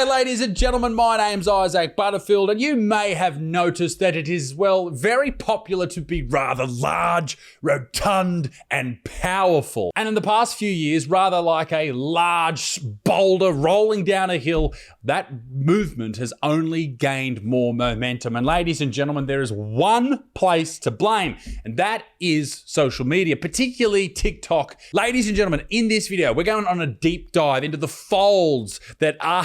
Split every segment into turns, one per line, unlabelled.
G'day, ladies and gentlemen. My name's Isaac Butterfield, and you may have noticed that it is, well, very popular to be rather large, rotund, and powerful. And in the past few years, rather like a large boulder rolling down a hill, that movement has only gained more momentum. And ladies and gentlemen, there is one place to blame, and that is social media, particularly TikTok. Ladies and gentlemen, in this video, we're going on a deep dive into the folds that are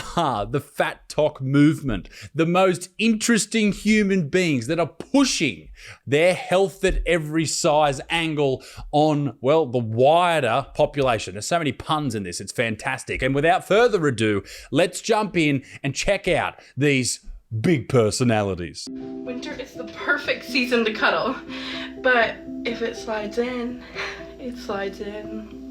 the FatTok movement, the most interesting human beings that are pushing their health at every size angle on, well, the wider population. There's so many puns in this, it's fantastic. And without further ado, let's jump in and check out these big personalities.
Winter is the perfect season to cuddle, but if it slides in, it slides in.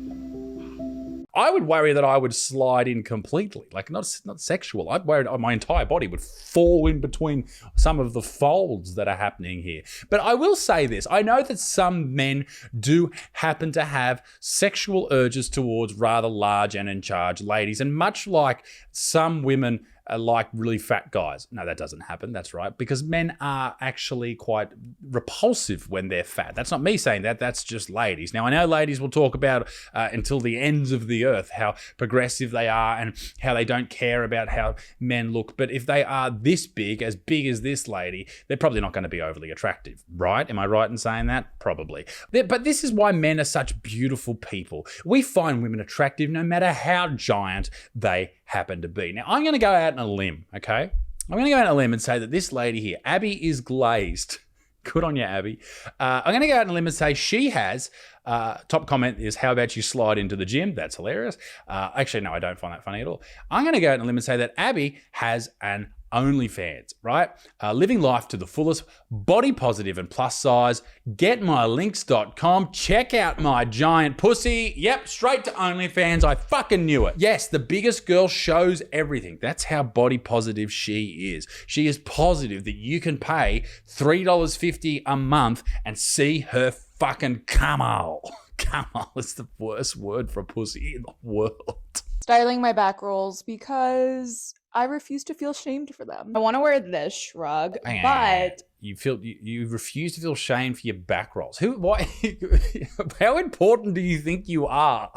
I would worry that I would slide in completely, like not sexual. I'd worry my entire body would fall in between some of the folds that are happening here. But I will say this, I know that some men do happen to have sexual urges towards rather large and in charge ladies, and much like some women like really fat guys. No, that doesn't happen. That's right. Because men are actually quite repulsive when they're fat. That's not me saying that. That's just ladies. Now, I know ladies will talk about until the ends of the earth how progressive they are and how they don't care about how men look. But if they are this big as this lady, they're probably not going to be overly attractive, right? Am I right in saying that? Probably. But this is why men are such beautiful people. We find women attractive no matter how giant they happen to be. Now, I'm going to go out on a limb, okay? I'm going to go out on a limb and say that this lady here, Abby, is glazed. Good on you, Abby. I'm going to go out on a limb and say she has, top comment is, how about you slide into the gym? That's hilarious. Actually, no, I don't find that funny at all. I'm going to go out on a limb and say that Abby has an OnlyFans, right? Living life to the fullest, body positive and plus size. Getmylinks.com. Check out my giant pussy. Yep, straight to OnlyFans. I fucking knew it. Yes, the biggest girl shows everything. That's how body positive she is. She is positive that you can pay $3.50 a month and see her fucking camel. Camel is the worst word for a pussy in the world.
Styling my back rolls because I refuse to feel shamed for them. I want to wear this shrug, but
you refuse to feel shame for your back rolls. Why? How important do you think you are?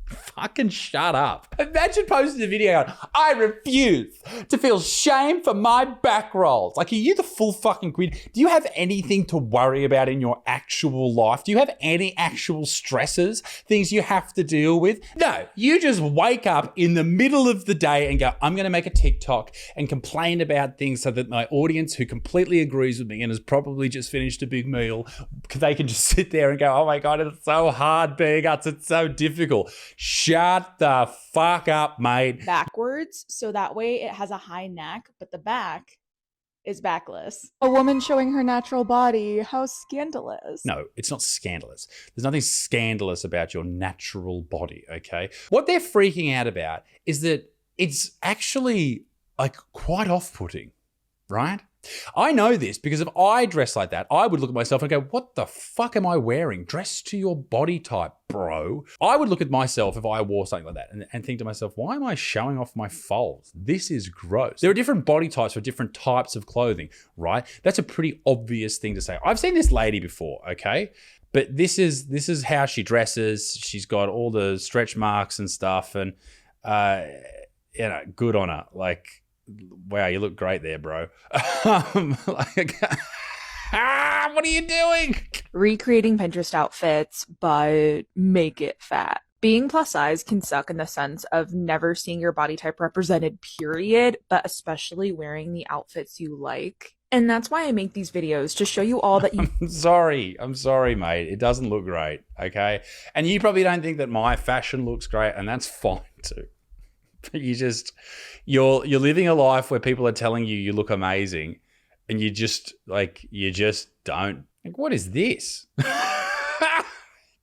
Fucking shut up. Imagine posting a video going, I refuse to feel shame for my back rolls. Like, are you the full fucking queen? Do you have anything to worry about in your actual life? Do you have any actual stresses, things you have to deal with? No, you just wake up in the middle of the day and go, I'm going to make a TikTok and complain about things so that my audience who completely agrees with me and has probably just finished a big meal, they can just sit there and go, oh my God, it's so hard being us. It's so difficult. Shut the fuck up, mate.
Backwards, so that way it has a high neck, but the back is backless. A woman showing her natural body, how scandalous.
No, it's not scandalous. There's nothing scandalous about your natural body, okay? What they're freaking out about is that it's actually like quite off-putting, right? I know this because if I dress like that, I would look at myself and go, what the fuck am I wearing? Dress to your body type, bro. I would look at myself if I wore something like that and think to myself, why am I showing off my folds? This is gross. There are different body types for different types of clothing, right? That's a pretty obvious thing to say. I've seen this lady before, okay? But this is how she dresses. She's got all the stretch marks and stuff, and you know, good on her. Like, wow, you look great there, bro. What are you doing?
Recreating Pinterest outfits, but make it fat. Being plus size can suck in the sense of never seeing your body type represented, period, but especially wearing the outfits you like. And that's why I make these videos, to show you all that you...
I'm sorry, mate. It doesn't look great, okay? And you probably don't think that my fashion looks great, and that's fine too. But you're living a life where people are telling you you look amazing, and you just don't. Like, what is this?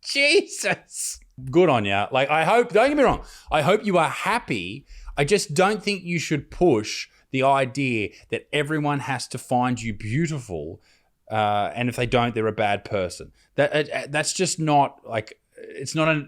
Jesus. Good on you. Like, don't get me wrong, I hope you are happy. I just don't think you should push the idea that everyone has to find you beautiful, and if they don't, they're a bad person. That's just not, like, it's not an,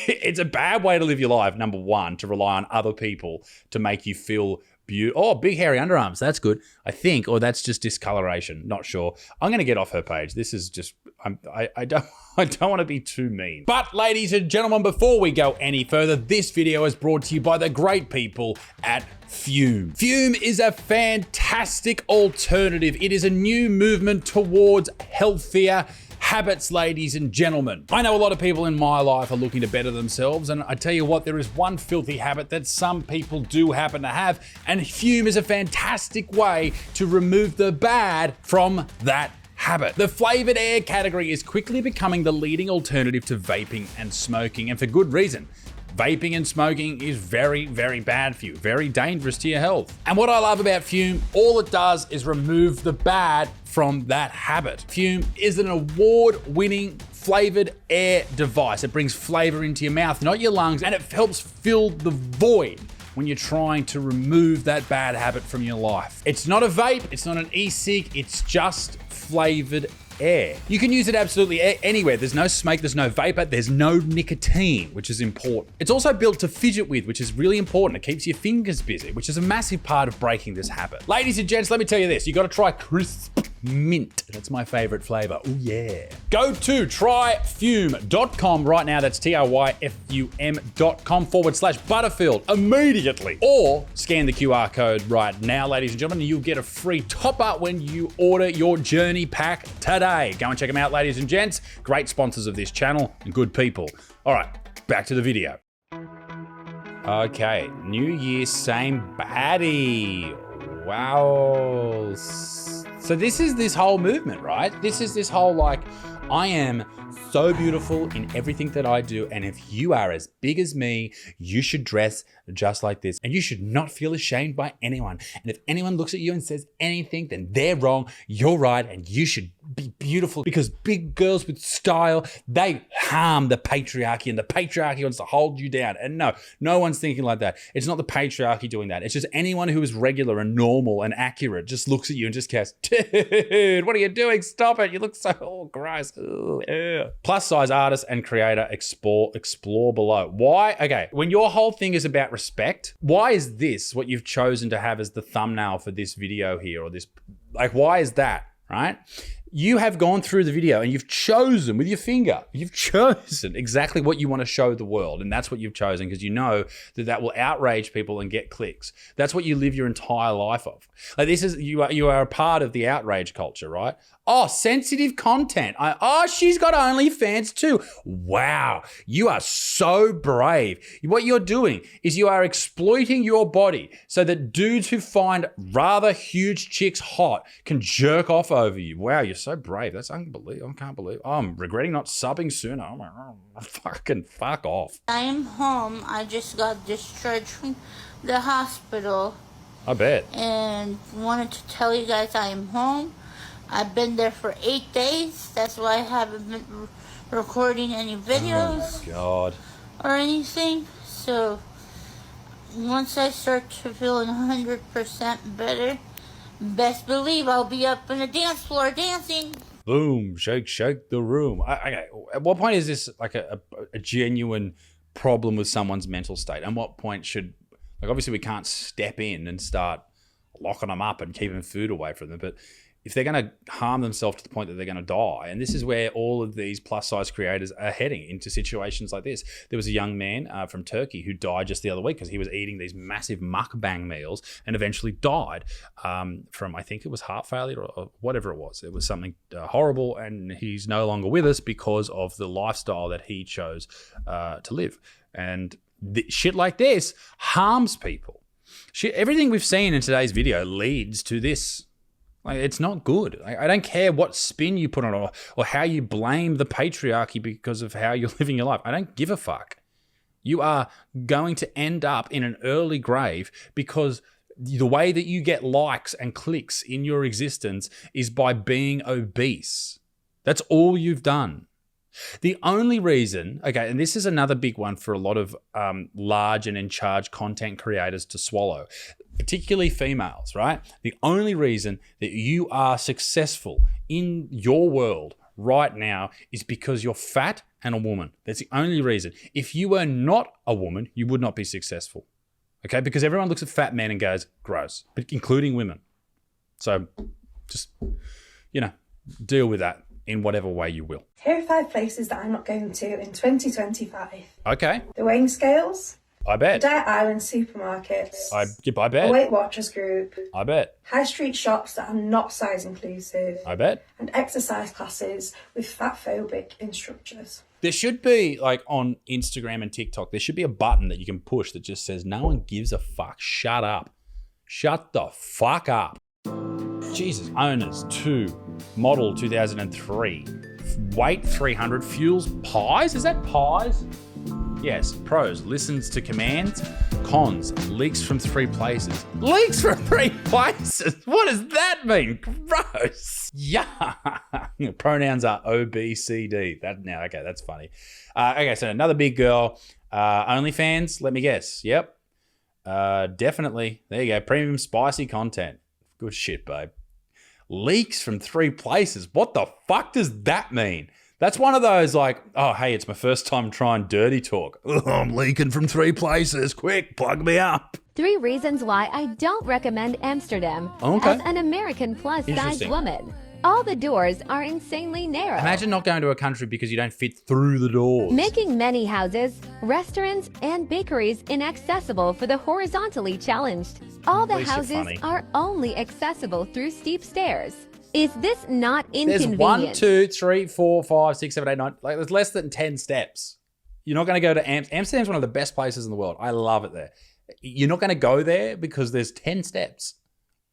it's a bad way to live your life, number one, to rely on other people to make you feel beautiful. Oh, big hairy underarms. That's good, I think, or that's just discoloration. Not sure. I'm going to get off her page. This is just, I don't want to be too mean. But ladies and gentlemen, before we go any further, this video is brought to you by the great people at Fume. Fume is a fantastic alternative. It is a new movement towards healthier habits, ladies and gentlemen. I know a lot of people in my life are looking to better themselves, and I tell you what, there is one filthy habit that some people do happen to have, and Fume is a fantastic way to remove the bad from that habit. The flavored air category is quickly becoming the leading alternative to vaping and smoking, and for good reason. Vaping and smoking is very, very bad for you, very dangerous to your health. And what I love about Fume, all it does is remove the bad from that habit. Fume is an award-winning flavored air device. It brings flavor into your mouth, not your lungs, and it helps fill the void when you're trying to remove that bad habit from your life. It's not a vape, it's not an e-cig, it's just flavored air. You can use it absolutely anywhere. There's no smoke, there's no vapor, there's no nicotine, which is important. It's also built to fidget with, which is really important. It keeps your fingers busy, which is a massive part of breaking this habit. Ladies and gents, let me tell you this. You gotta try crisp mint. That's my favorite flavor. Oh yeah. Go to tryfume.com right now. That's tryfum.com/Butterfield immediately. Or scan the QR code right now, ladies and gentlemen, and you'll get a free top up when you order your journey pack today. Go and check them out, ladies and gents. Great sponsors of this channel and good people. All right, back to the video. Okay, New Year, same baddie. Wow. So this is this whole movement, right? This is this whole like, I am so beautiful in everything that I do, and if you are as big as me, you should dress just like this, and you should not feel ashamed by anyone. And if anyone looks at you and says anything, then they're wrong, you're right, and you should be beautiful, because big girls with style, they harm the patriarchy, and the patriarchy wants to hold you down. And no one's thinking like that. It's not the patriarchy doing that. It's just anyone who is regular and normal and accurate just looks at you and just cares, dude, what are you doing? Stop it. You look so gross. Ooh, ew. Plus size artist and creator, explore below. Why? Okay, when your whole thing is about respect, why is this what you've chosen to have as the thumbnail for this video here, or this, like, why is that, right? You have gone through the video and you've chosen with your finger, you've chosen exactly what you want to show the world. And that's what you've chosen because you know that that will outrage people and get clicks. That's what you live your entire life of. Like this is, you are a part of the outrage culture, right? Oh, sensitive content. Oh, she's got OnlyFans too. Wow, you are so brave. What you're doing is you are exploiting your body so that dudes who find rather huge chicks hot can jerk off over you. Wow, you're so brave. That's unbelievable. I can't believe. Oh, I'm regretting not subbing sooner. Oh my God. Fucking fuck off.
I am home. I just got discharged from the hospital.
I bet.
And wanted to tell you guys I am home. I've been there for 8 days. That's why I haven't been recording any videos.
Oh my God.
Or anything. So once I start to feeling 100% better, best believe I'll be up on the dance floor dancing.
Boom, shake, shake the room. Okay, at what point is this like a genuine problem with someone's mental state? And what point should, like, obviously we can't step in and start locking them up and keeping food away from them, but if they're going to harm themselves to the point that they're going to die, and this is where all of these plus size creators are heading into situations like this. There was a young man from Turkey who died just the other week because he was eating these massive mukbang meals and eventually died from, I think it was heart failure or whatever it was. It was something horrible, and he's no longer with us because of the lifestyle that he chose to live. And shit like this harms people. Everything we've seen in today's video leads to this. Like, it's not good. I don't care what spin you put on it or how you blame the patriarchy because of how you're living your life. I don't give a fuck. You are going to end up in an early grave because the way that you get likes and clicks in your existence is by being obese. That's all you've done. The only reason, okay, and this is another big one for a lot of large and in charge content creators to swallow, particularly females, right? The only reason that you are successful in your world right now is because you're fat and a woman. That's the only reason. If you were not a woman, you would not be successful. Okay? Because everyone looks at fat men and goes, gross, but including women. So just, deal with that in whatever way you will.
Here are 5 places that I'm not going to in 2025.
Okay.
The weighing scales.
I bet.
Diet Island supermarkets.
I bet.
The Weight Watchers group.
I bet.
High street shops that are not size inclusive.
I bet.
And exercise classes with fat-phobic instructors.
There should be, like, on Instagram and TikTok, there should be a button that you can push that just says, no one gives a fuck. Shut up. Shut the fuck up. Jesus. Owners 2. Model 2003. Weight 300. Fuels pies? Is that pies? Yes. Pros. Listens to commands. Cons. Leaks from 3 places. Leaks from 3 places? What does that mean? Gross. Yeah. Pronouns are OBCD. Okay, that's funny. Okay, so another big girl. OnlyFans, let me guess. Yep. Definitely. There you go. Premium spicy content. Good shit, babe. Leaks from 3 places. What the fuck does that mean? That's one of those like, oh, hey, it's my first time trying dirty talk. Ugh, I'm leaking from 3 places. Quick, plug me up.
3 reasons why I don't recommend Amsterdam as an American plus-size woman. All the doors are insanely narrow.
Imagine not going to a country because you don't fit through the doors.
Making many houses, restaurants, and bakeries inaccessible for the horizontally challenged. All the houses are only accessible through steep stairs. Is this not inconvenient?
There's 1, 2, 3, 4, 5, 6, 7, 8, 9. Like, there's less than 10 steps. You're not going to go to Amsterdam. Amsterdam's one of the best places in the world. I love it there. You're not going to go there because there's 10 steps.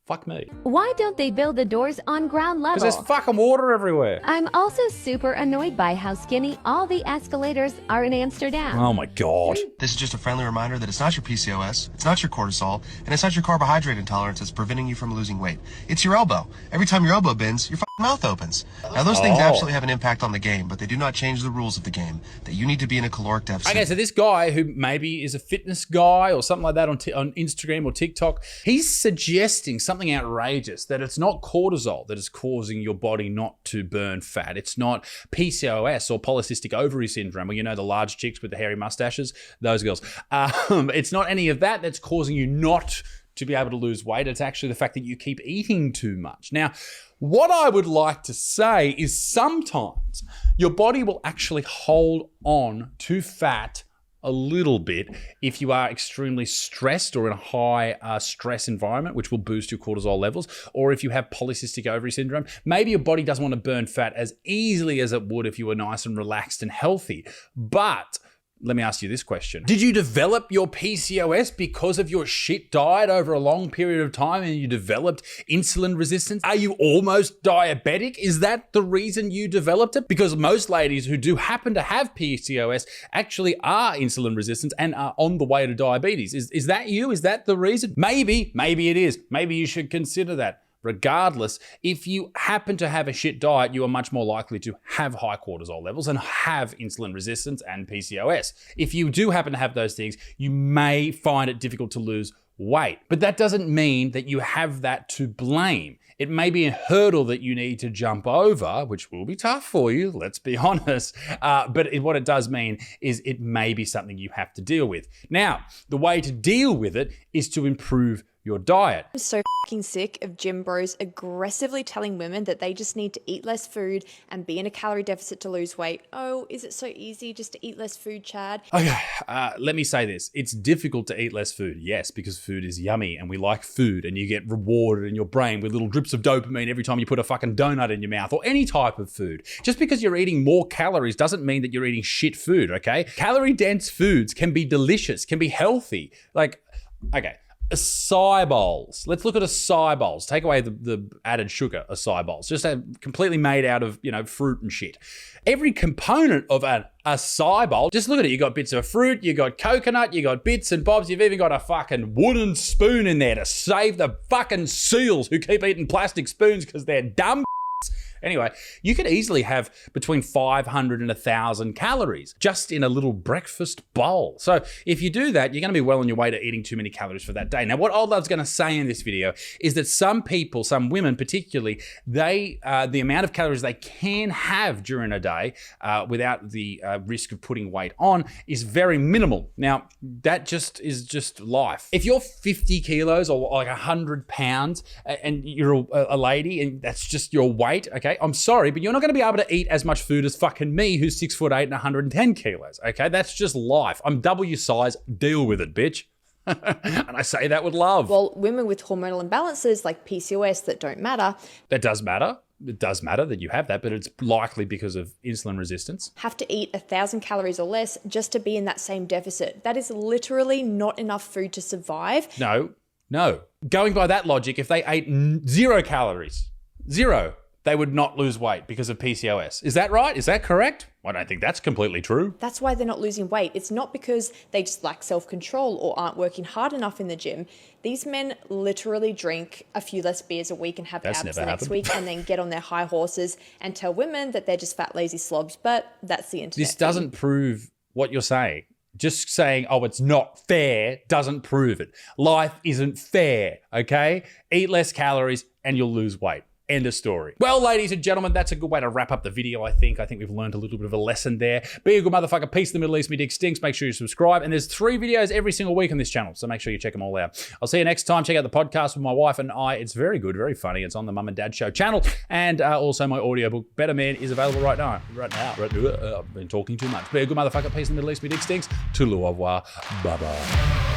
Fuck me.
Why don't they build the doors on ground level?
Because there's fucking water everywhere.
I'm also super annoyed by how skinny all the escalators are in Amsterdam.
Oh my God.
This is just a friendly reminder that it's not your PCOS, it's not your cortisol, and it's not your carbohydrate intolerance that's preventing you from losing weight. It's your elbow. Every time your elbow bends, your mouth opens. Now those things absolutely have an impact on the game, but they do not change the rules of the game, that you need to be in a caloric deficit.
Okay, so this guy who maybe is a fitness guy or something like that on Instagram or TikTok, he's suggesting something outrageous, that it's not cortisol that is causing your body not to burn fat. It's not PCOS or polycystic ovary syndrome, where the large chicks with the hairy mustaches, those girls. It's not any of that that's causing you not to be able to lose weight. It's actually the fact that you keep eating too much. Now, what I would like to say is sometimes your body will actually hold on to fat a little bit if you are extremely stressed or in a high stress environment, which will boost your cortisol levels, or if you have polycystic ovary syndrome. Maybe your body doesn't want to burn fat as easily as it would if you were nice and relaxed and healthy. But let me ask you this question. Did you develop your PCOS because of your shit diet over a long period of time and you developed insulin resistance? Are you almost diabetic? Is that the reason you developed it? Because most ladies who do happen to have PCOS actually are insulin resistant and are on the way to diabetes. Is that you? Is that the reason? Maybe it is. Maybe you should consider that. Regardless, if you happen to have a shit diet, you are much more likely to have high cortisol levels and have insulin resistance and PCOS. If you do happen to have those things, you may find it difficult to lose weight. But that doesn't mean that you have that to blame. It may be a hurdle that you need to jump over, which will be tough for you, let's be honest. But what it does mean is it may be something you have to deal with. Now, the way to deal with it is to improve your diet.
I'm so fucking sick of gym bros aggressively telling women that they just need to eat less food and be in a calorie deficit to lose weight. Oh, is it so easy just to eat less food, Chad?
Okay, let me say this. It's difficult to eat less food, yes, because food is yummy and we like food and you get rewarded in your brain with little drips of dopamine every time you put a fucking donut in your mouth or any type of food. Just because you're eating more calories doesn't mean that you're eating shit food, okay? Calorie-dense foods can be delicious, can be healthy. Okay. Acai bowls. Let's look at acai bowls. Take away the added sugar, acai bowls. Just completely made out of, fruit and shit. Every component of an acai bowl, just look at it. You got bits of fruit, you got coconut, you got bits and bobs. You've even got a fucking wooden spoon in there to save the fucking seals who keep eating plastic spoons because they're dumb. Anyway, you could easily have between 500 and 1,000 calories just in a little breakfast bowl. So if you do that, you're going to be well on your way to eating too many calories for that day. Now, what Old Love's going to say in this video is that some people, some women particularly, the amount of calories they can have during a day without the risk of putting weight on is very minimal. Now, that is just life. If you're 50 kilos or like 100 pounds and you're a lady and that's just your weight, okay, I'm sorry, but you're not going to be able to eat as much food as fucking me, who's 6'8" and 110 kilos, okay? That's just life. I'm W size, deal with it, bitch. And I say that with love.
Well, women with hormonal imbalances like PCOS that don't matter.
That does matter. It does matter that you have that, but it's likely because of insulin resistance.
Have to eat 1,000 calories or less just to be in that same deficit. That is literally not enough food to survive.
No. Going by that logic, if they ate 0 calories, they would not lose weight because of PCOS. Is that right? Is that correct? I don't think that's completely true.
That's why they're not losing weight. It's not because they just lack self-control or aren't working hard enough in the gym. These men literally drink a few less beers a week and have abs the next week and then get on their high horses and tell women that they're just fat, lazy slobs. But that's the internet.
This doesn't prove what you're saying. Just saying, oh, it's not fair doesn't prove it. Life isn't fair, okay? Eat less calories and you'll lose weight. End of story. Well, ladies and gentlemen, that's a good way to wrap up the video, I think. I think we've learned a little bit of a lesson there. Be a good motherfucker. Peace in the Middle East. Me dick stinks. Make sure you subscribe. And there's 3 videos every single week on this channel, so make sure you check them all out. I'll see you next time. Check out the podcast with my wife and I. It's very good, very funny. It's on the Mum and Dad Show channel. And also my audiobook, Betterman, is available right now. I've been talking too much. Be a good motherfucker. Peace in the Middle East. Me dick stinks. Toodaloo au revoir. Bye-bye.